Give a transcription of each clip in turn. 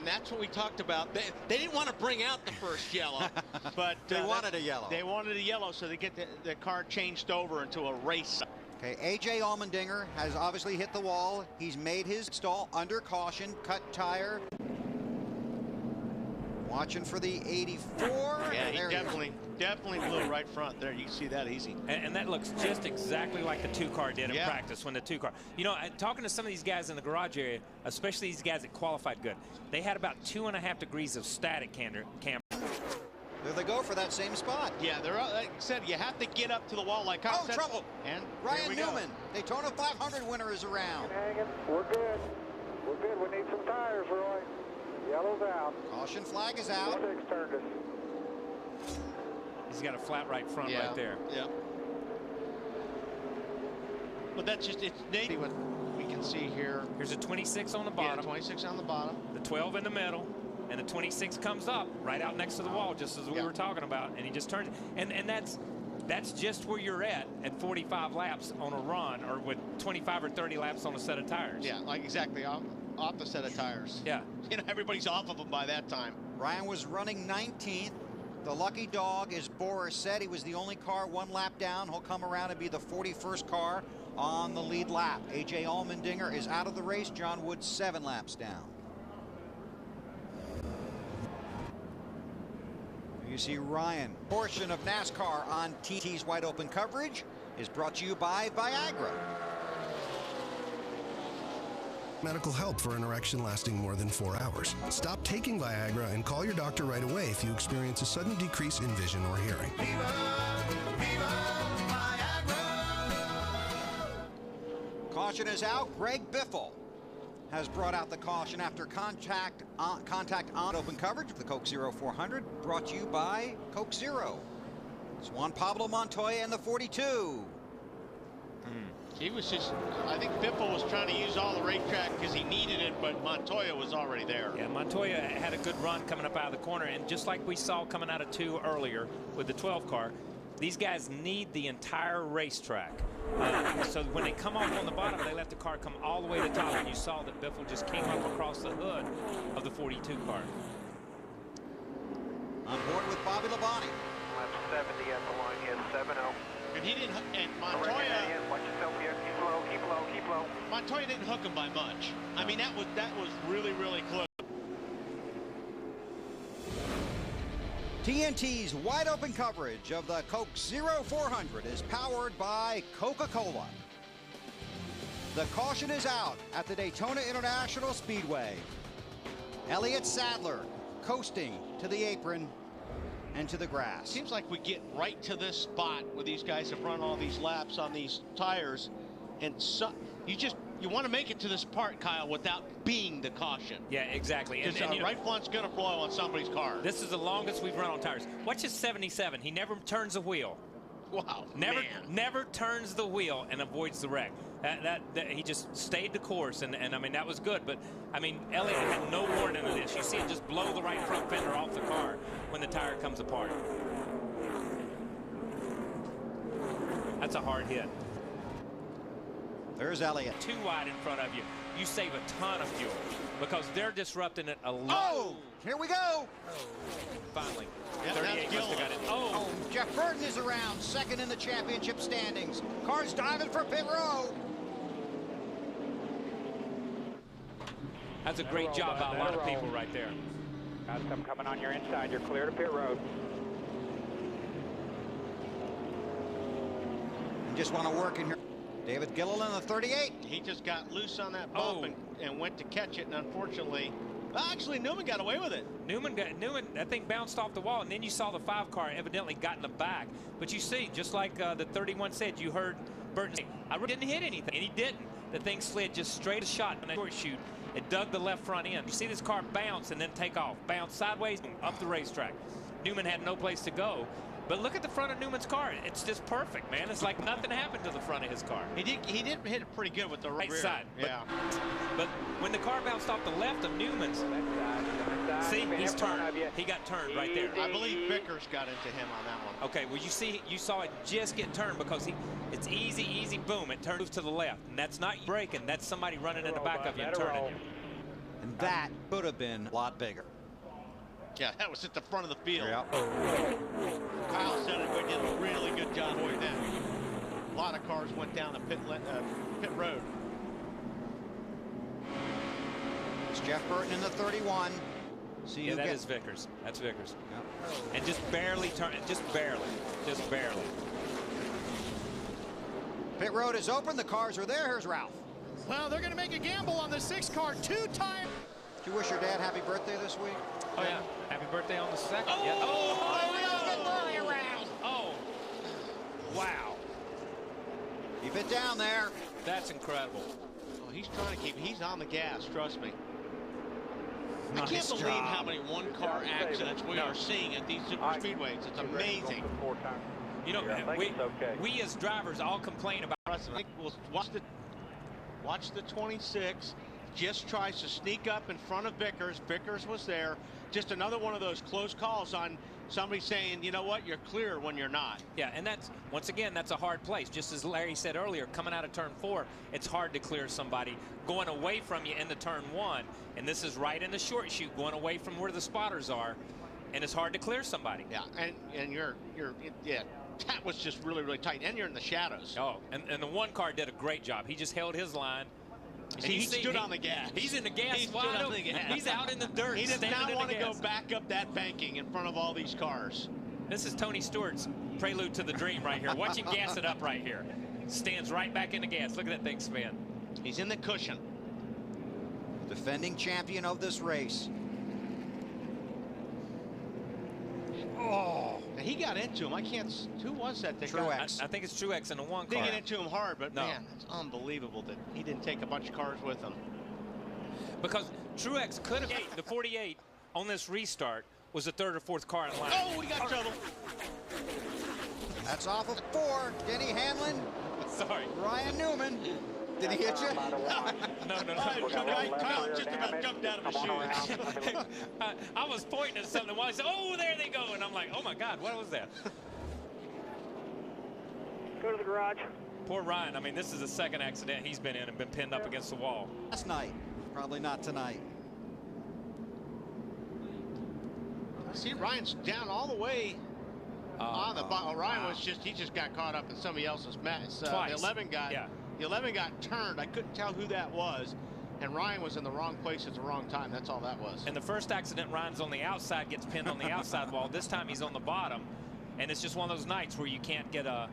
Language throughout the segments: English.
and that's what we talked about. They didn't want to bring out the first yellow, but they wanted a yellow. They wanted a yellow, so they get the car changed over into a race. Okay, A.J. Allmendinger has obviously hit the wall. He's made his stall under caution, cut tire. Watching for the 84. Yeah, he definitely blew right front there. You can see that easy. And that looks just exactly like the 2-car did in practice when the 2-car. You know, talking to some of these guys in the garage area, especially these guys that qualified good, they had about 2.5 degrees of static, Cameron. There they go for that same spot. Yeah, they're like I said, you have to get up to the wall like Kyle said. Trouble. And Ryan Newman, Daytona 500 winner, is around. Hanging. We're good. We're good. We need some tires, Roy. Yellow's out. Caution flag is out. Six turned us. He's got a flat right front right there. Yeah. But that's just, it's native what we can see here. Here's a 26 on the bottom. Yeah, 26 on the bottom. The 12 in the middle. And the 26 comes up right out next to the wall, just as we were talking about, and he just turns it. And that's just where you're at 45 laps on a run, or with 25 or 30 laps on a set of tires. Yeah, like exactly off the set of tires. Yeah. You know, everybody's off of them by that time. Ryan was running 19th. The lucky dog, as Boris said, he was the only car 1 lap down. He'll come around and be the 41st car on the lead lap. A.J. Allmendinger is out of the race. John Wood 7 laps down. You see Ryan. Portion of NASCAR on TT's Wide Open coverage is brought to you by Viagra. Medical help for an erection lasting more than 4 hours. Stop taking Viagra and call your doctor right away if you experience a sudden decrease in vision or hearing. Viva Viagra. Caution is out. Greg Biffle has brought out the caution after contact on open coverage of the Coke Zero 400, brought to you by Coke Zero. It's Juan Pablo Montoya and the 42. He was just, I think Biffle was trying to use all the racetrack because he needed it, but Montoya was already there. Yeah, Montoya had a good run coming up out of the corner, and just like we saw coming out of 2 earlier with the 12 car, these guys need the entire racetrack. So when they come off on the bottom, they let the car come all the way to the top, and you saw that Biffle just came up across the hood of the 42 car. On board with Bobby Labonte. Lap 70 at the line, he has 7-0. And he didn't, and Montoya, Watch yourself here. Keep low, keep low, keep low. Montoya didn't hook him by much. I mean, that was really, really close. TNT's Wide Open coverage of the Coke Zero 400 is powered by Coca-Cola. The caution is out at the Daytona International Speedway. Elliott Sadler coasting to the apron and to the grass. Seems like we get right to this spot where these guys have run all these laps on these tires, and you want to make it to this part, Kyle, without being the caution. Yeah, exactly. And right front's going to blow on somebody's car. This is the longest we've run on tires. Watch his 77. He never turns a wheel. Wow. Never turns the wheel and avoids the wreck. He just stayed the course, and I mean, that was good. But I mean, Elliott had no warning of this. You see it just blow the right front fender off the car when the tire comes apart. That's a hard hit. There's Elliott. Too wide in front of you, you save a ton of fuel because they're disrupting it a lot. Oh, here we go. Finally. Yeah, 38 must have got it. Oh, Jeff Burton is around, second in the championship standings. Cars diving for pit row. That's a great job by a lot of people right there. Got some coming on your inside. You're clear to pit road. You just want to work in here. David Gilliland, the 38. He just got loose on that bump and went to catch it, and unfortunately, actually Newman got away with it. Newman, that thing bounced off the wall, and then you saw the 5 car evidently got in the back. But you see, just like the 31 said, you heard Burton say, I didn't hit anything, and he didn't. The thing slid just straight a shot in that horseshoe. It dug the left front end. You see this car bounce and then take off. Bounce sideways, up the racetrack. Newman had no place to go. But look at the front of Newman's car. It's just perfect, man. It's like nothing happened to the front of his car. He did hit it pretty good with the right rear side. Yeah. But when the car bounced off the left of Newman's, see, he's turned. He got turned right there. I believe Vickers got into him on that one. Okay, well, you saw it just get turned because it's easy, boom. It turns to the left. And that's not braking. That's somebody running in the back of you and turning you. And that could have been a lot bigger. Yeah, that was at the front of the field. Yep. Kyle said it did a really good job avoiding that. A lot of cars went down the pit road. It's Jeff Burton in the 31. See Yeah, that is Vickers. That's Vickers. Yep. And just barely turn, just barely. Pit road is open. The cars are there. Here's Ralph. Well, they're going to make a gamble on the 6 car. 2-time. Did you wish your dad happy birthday this week? Oh, yeah. Happy birthday on the 2nd. Oh, yeah. oh, Wow. Keep it down there. That's incredible. Oh, he's trying to keep. He's on the gas. Trust me. Nice I can't believe job. how many one-car accidents we are seeing at these super speedways. It's amazing. You know, we as drivers all complain about. I think we'll watch the 26. Just tries to sneak up in front of Vickers. Vickers was there. Just another one of those close calls on somebody saying, you know what, you're clear when you're not. Yeah, and that's, once again, that's a hard place. Just as Larry said earlier, coming out of turn 4, it's hard to clear somebody going away from you into turn 1. And this is right in the short chute, going away from where the spotters are. And it's hard to clear somebody. Yeah, and you're yeah, that was just really, really tight. And you're in the shadows. Oh, and the one car did a great job. He just held his line. See, he stood on the gas. He's in the gas. He's out in the dirt. He does not want to go back up that banking in front of all these cars. This is Tony Stewart's prelude to the dream right here. Watch him gas it up right here. Stands right back in the gas. Look at that thing spin. He's in the cushion. Defending champion of this race. Oh, and he got into him. I can't. Who was that? Truex. I think it's Truex in the one car. Digging into him hard, but no. Man, it's unbelievable that he didn't take a bunch of cars with him. Because Truex could have. The 48 on this restart was the 3rd or 4th car in line. Oh, we got trouble. That's off of 4. Denny Hamlin. Sorry. Ryan Newman. Did he hit you? No. Kyle just about jumped out of his shoes. I was pointing at something while he said, "Oh, there they go," and I'm like, "Oh my God, what was that?" Go to the garage. Poor Ryan. I mean, this is the 2nd accident he's been in and been pinned up against the wall. Last night. Probably not tonight. See, Ryan's down all the way on the bottom. Ryan was he just got caught up in somebody else's mess. Twice. The 11 got. Yeah. The 11 got turned. I couldn't tell who that was. And Ryan was in the wrong place at the wrong time. That's all that was. And the first accident, Ryan's on the outside, gets pinned on the outside wall. This time he's on the bottom. And it's just one of those nights where you can't get a...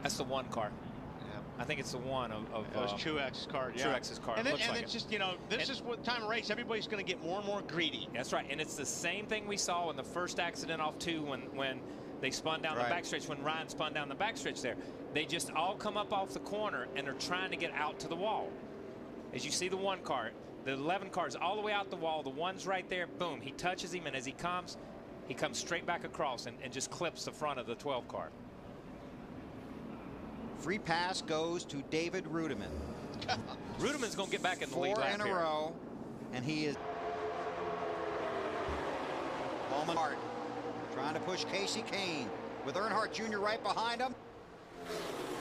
That's the one car. Yeah. I think it's the one of it was Truex's car. Yeah. Truex's car. And, then, Looks like it's just, you know, this is what time of race. Everybody's going to get more and more greedy. That's right. And it's the same thing we saw in the first accident off 2 when they spun down the backstretch, when Ryan spun down the backstretch there. They just all come up off the corner and are trying to get out to the wall. As you see the one car, the 11 cars all the way out the wall, the one's right there, boom, he touches him, and as he comes straight back across and just clips the front of the 12 car. Free pass goes to David Rudiman. Rudiman's going to get back in the lead lap 4 in a row, and he is Bowman Hart trying to push Casey Kane with Earnhardt Jr. right behind him.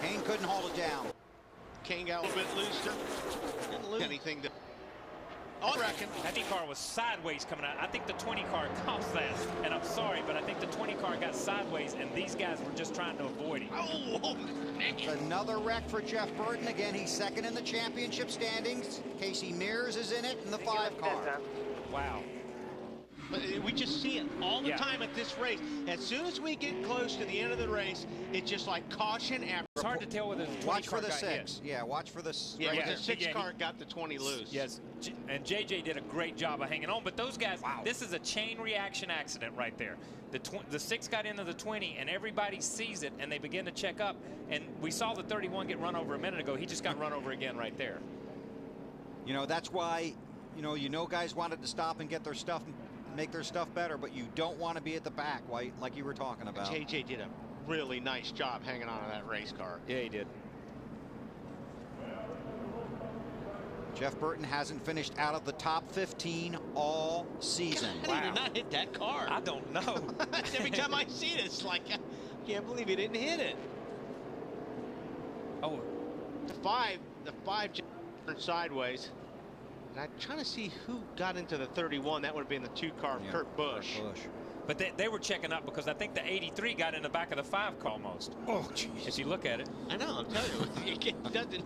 Kane couldn't hold it down. Kane got a little bit looser. Didn't lose anything. I reckon that car was sideways coming out. I think the 20 car caused that, and I'm sorry, but I think the 20 car got sideways, and these guys were just trying to avoid him. Oh, it's another wreck for Jeff Burton. Again, he's 2nd in the championship standings. Casey Mears is in it in the 5 car. Wow. But we just see it all the time at this race. As soon as we get close to the end of the race, it's just like caution after. It's hard to tell whether the 20 watch car for the got 6. hit. Yeah, watch for the. Yeah, the 6 car got the 20 loose. Yes, and JJ did a great job of hanging on. But those guys, this is a chain reaction accident right there. The 6 got into the 20, and everybody sees it, and they begin to check up. And we saw the 31 get run over a minute ago. He just got run over again right there. You know, that's why, you know, guys wanted to stop and get their stuff, make their stuff better, but you don't want to be at the back, like you were talking about. JJ did a really nice job hanging on to that race car. Yeah, he did. Jeff Burton hasn't finished out of the top 15 all season. God, he did not hit that car. I don't know. Every time I see it, it's like, I can't believe he didn't hit it. Oh, The five. sideways. And I'm trying to see who got into the 31. That would have been the 2-car, Yeah, Kurt Busch. But they were checking up because I think the 83 got in the back of the 5 car almost. Oh, jeez. If you look at it. I know, I'm telling you. It doesn't.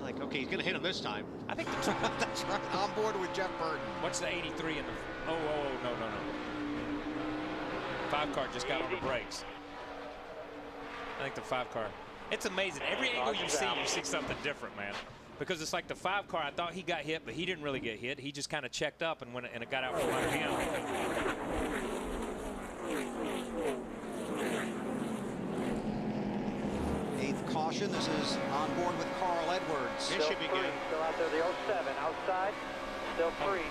Like, okay, he's going to hit him this time. I think That's right. On board with Jeff Burton. what's the 83 in the... Oh, no. 5 car just got on the brakes. I think the 5 car. It's amazing. Every angle you see something different, man. Because it's like the 5 car, I thought he got hit, but he didn't really get hit. He just kind of checked up and went and it got out from under him. Eighth caution. This is on board with Carl Edwards. This should be good. Still out there, the 07 outside, still free.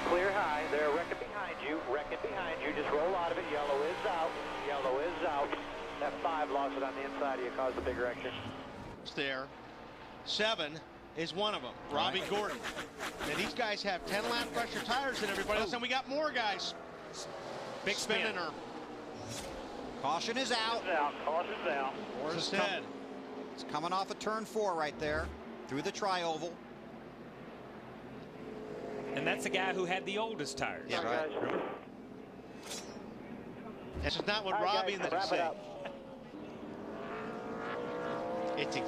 Clear high, they're wrecking behind you, just roll out of it, yellow is out. That 5 lost it on the inside of you, caused the big wrecker. There. 7 is one of them, Robbie Gordon. And these guys have 10 lap pressure tires than everybody else, and we got more guys. Big Spinning her. Caution is out. Caution's out. It's coming off of turn 4 right there, through the tri-oval. And that's the guy who had the oldest tires. Yeah, right. This is not what Robbie and them say.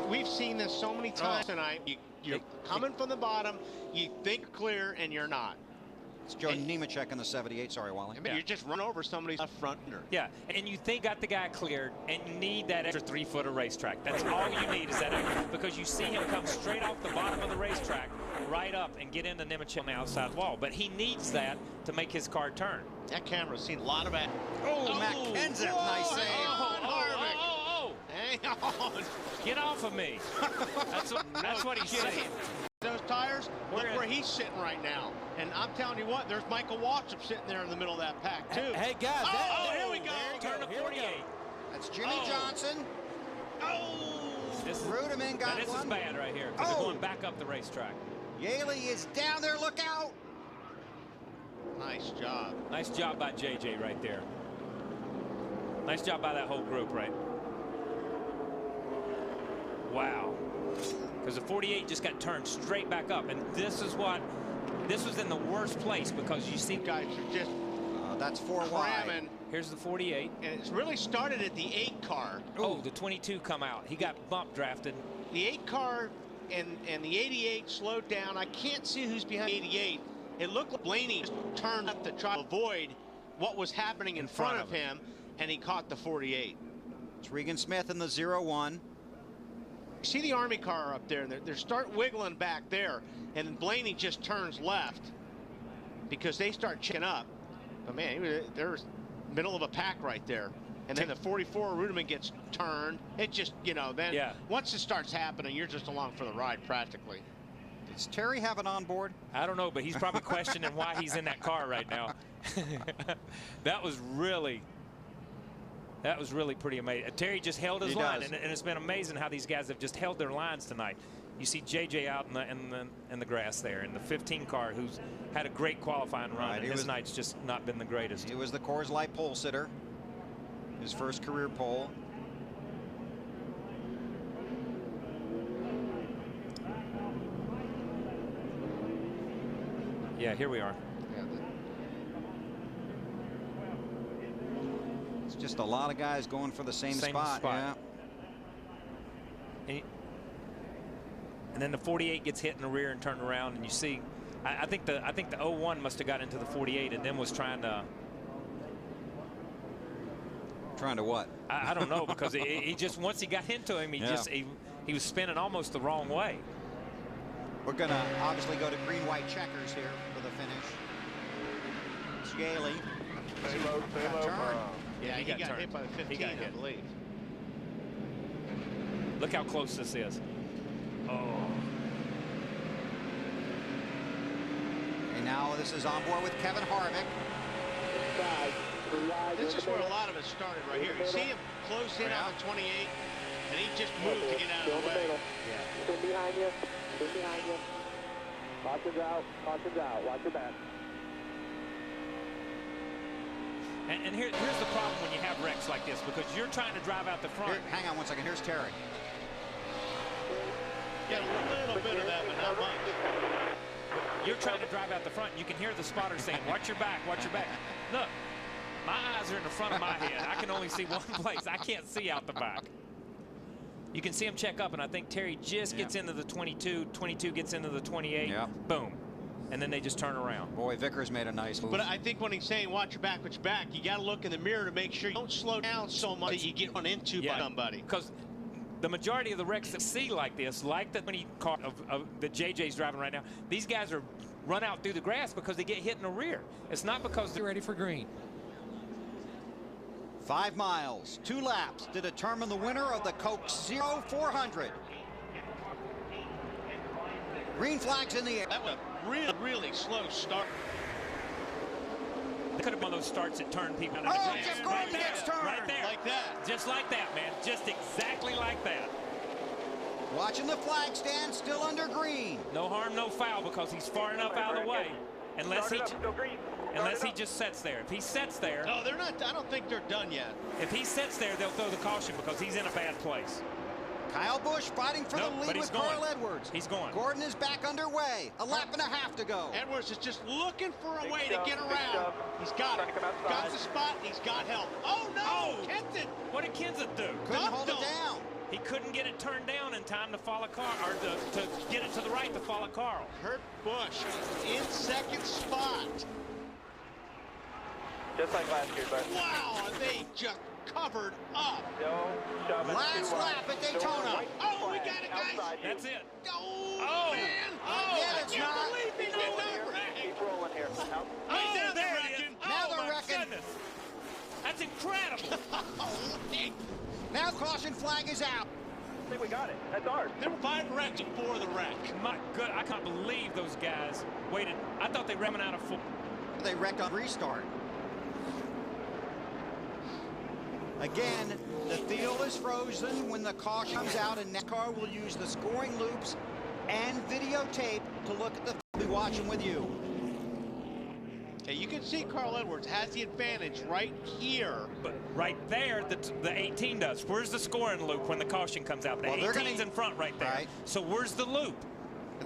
We've seen this so many times tonight. You're coming from the bottom, you think clear, and you're not. It's Joe Nemechek in the 78. Sorry, Wally. I mean, you just run over somebody's fronter. Yeah, and you think got the guy cleared, and you need that extra 3 foot of racetrack. That's all you need is that extra, because you see him come straight off the bottom of the racetrack, right up and get into Nemechek on the outside wall. But he needs that to make his car turn. That camera's seen a lot of that. Oh, Matt Kenseth, nice save. Hang on. Get off of me. That's what he's saying. Those tires, look where he's sitting right now. And I'm telling you what, there's Michael Waltrip sitting there in the middle of that pack, too. Hey, guys. Here we go. Turn to 48. That's Jimmy Johnson. This Ruderman got this one. is bad right here because they're going back up the racetrack. Yaley is down there. Look out. Nice job. Nice job by JJ right there. Nice job by that whole group, right? Wow. Because the 48 just got turned straight back up. And this was in the worst place because you see Guys are just that's 4 wide. cramming. Here's the 48. And it's really started at the 8 car. Oh, the 22 come out. He got bump drafted. The 8 car and the 88 slowed down. I can't see who's behind 88. It looked like Blaney just turned up to try to avoid what was happening in front of him, and he caught the 48. It's Regan Smith in the 01. See the Army car up there, and they start wiggling back there, and Blaney just turns left because they start checking up. But man, there's middle of a pack right there. And then the 44 Ruderman gets turned. It just, then once it starts happening, you're just along for the ride practically. Does Terry have it on board? I don't know, but he's probably questioning why he's in that car right now. That was really pretty amazing. Terry just held his line, and it's been amazing how these guys have just held their lines tonight. You see JJ out in the grass there, and the 15 car who's had a great qualifying run, and his night's just not been the greatest. He was the Coors Light pole sitter, his first career pole. Yeah, here we are. It's just a lot of guys going for the same spot. Yeah. And then the 48 gets hit in the rear and turned around, and you see, I think the 01 must have got into the 48 and then was trying to. Trying to what? I don't know, because he just, once he got into him, he was spinning almost the wrong way. We're going to obviously go to green-white checkers here for the finish. It's Yaley. Yeah, he got hit by the 15, I believe. Look how close this is. Oh. And now this is on board with Kevin Harvick. This is where a lot of it started right here. You see him close in on the 28, and he just moved to get out of the way. Yeah. Sit behind you. Sit behind you. Caution's out. Caution's out. Watch your back. And here's the problem when you have wrecks like this, because you're trying to drive out the front. Hang on one second. Here's Terry. Get a little bit of that, but not much. You're trying to drive out the front, and you can hear the spotter saying, watch your back, watch your back. Look, my eyes are in the front of my head. I can only see one place. I can't see out the back. You can see him check up, and I think Terry just gets into the 22. 22 gets into the 28. Yeah. Boom. And then they just turn around. Boy, Vickers made a nice move. But I think when he's saying watch your back, you got to look in the mirror to make sure you don't slow down so much that you get run into by somebody. Because the majority of the wrecks that we see like this, like the 20 car that JJ's driving right now, these guys are run out through the grass because they get hit in the rear. It's not because they're ready for green. 5 miles, 2 laps to determine the winner of the Coke 0400. Green flags in the air. That was a really, really slow start. It could have been one of those starts that turn people out of Oh, the grass. Jeff Gordon gets turned. Right there. Like that. Just like that, man. Just exactly like that. Watching the flag stand, still under green. No harm, no foul, because he's far enough out of the way. Unless he just sits there. If he sits there. No, they're not. I don't think they're done yet. If he sits there, they'll throw the caution because he's in a bad place. Kyle Busch fighting for the lead with Carl Edwards. He's going. Gordon is back underway. A lap and a half to go. Edwards is just looking for a way to get around. He's got it. Got the spot. He's got help. Oh, no. Kenton. What did Kenseth do? Couldn't hold it down. He couldn't get it turned down in time to follow Carl, or to get it to the right to follow Carl. Kurt Busch in second spot. Just like last year, but Wow, they just covered up. Last lap at Daytona. Oh, we got it, guys. That's it. Oh, man. Oh, yeah, I it's can't not. believe he did not wreck. Keep rolling here. Oh, there it is. Now Oh, they're my wrecking. goodness. That's incredible. Now caution flag is out. I think we got it. That's ours. There were 5 wrecks before the wreck. My good, I can't believe those guys waited. I thought they ran out of full. They wrecked on restart. Again, the field is frozen when the caution comes out, and NASCAR will use the scoring loops and videotape to look at the. We'll be watching with you. Okay, you can see Carl Edwards has the advantage right here. But right there, the 18 does. Where's the scoring loop when the caution comes out? The Well, 18's in front right there. Right. So where's the loop?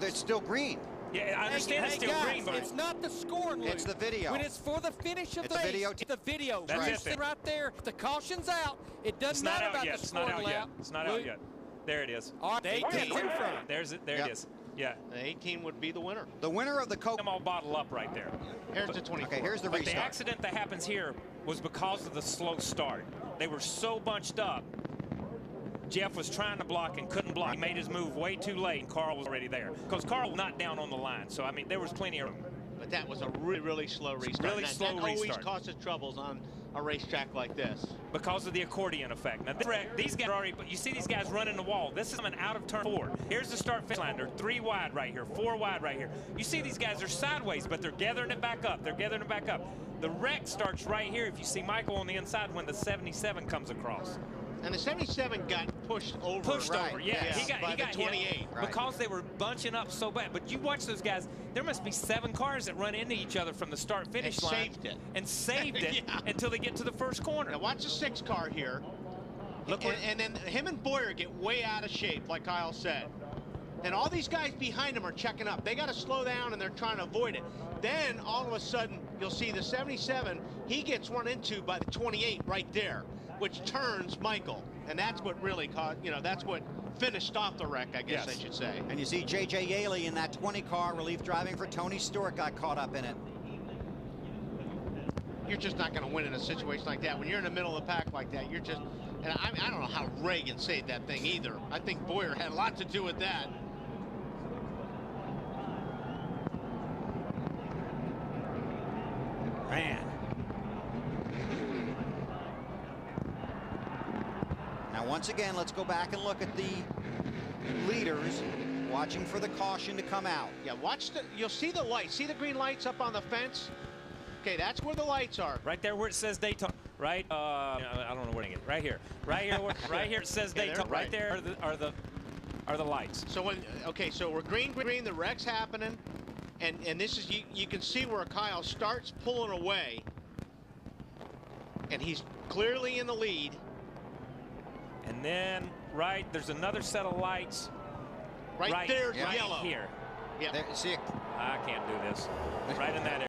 It's still green. Yeah, I understand it's still green, but it's not the scoring loop. It's the video. When it's for the finish of It's the the video. race, the video. That's right, it then. right there. If the caution's out, it doesn't it's not matter out about yet. the It's not scoring out yet. lap. It's not out yet. There it is. All right, the 18's in front. There's it. There Yep. it is. Yeah. The 18 would be the winner. The winner of the Coke. Them all bottle up right there. Here's the 24. Okay, here's the But the restart. accident that happens here was because of the slow start. They were so bunched up. Jeff was trying to block and couldn't block. He made his move way too late, and Carl was already there. Because Carl was not down on the line. So, I mean, there was plenty of room. But that was a really, really slow restart. Really that, slow that always restart. causes troubles on a racetrack like this. Because of the accordion effect. Now, these guys are already, but you see these guys running the wall. This is coming out of turn 4. Here's the start finish line. They're 3 wide right here, 4 wide right here. You see these guys are sideways, but they're gathering it back up. They're gathering it back up. The wreck starts right here. If you see Michael on the inside when the 77 comes across. And the 77 got pushed over. Pushed over, yeah. He got by the 28. hit because they were bunching up so bad. But you watch those guys, there must be 7 cars that run into each other from the start-finish line. Saved it. And saved it Yeah. until they get to the first corner. Now watch the 6 car here. Look and then him and Boyer get way out of shape, like Kyle said. And all these guys behind him are checking up. They got to slow down, and they're trying to avoid it. Then, all of a sudden, you'll see the 77, he gets run into by the 28 right there, which turns Michael. And that's what really caused, that's what finished off the wreck, I guess I should say. And you see J.J. Yaley in that 20 car, relief driving for Tony Stewart, got caught up in it. You're just not going to win in a situation like that. When you're in the middle of the pack like that, you're just, and I don't know how Reagan saved that thing either. I think Boyer had a lot to do with that. Man. Now, once again, let's go back and look at the leaders, watching for the caution to come out. Yeah, you'll see the lights. See the green lights up on the fence? Okay, that's where the lights are. Right there where it says Daytona. Right? I don't know where to get it. Right here. Right here. Right here it says Daytona. Right there are the lights. So so we're green, the wreck's happening, and this is you can see where Kyle starts pulling away, and he's clearly in the lead. And then there's another set of lights Right there's Yeah. yellow. Here. Yeah. There, see, I can't do this. Right in that area.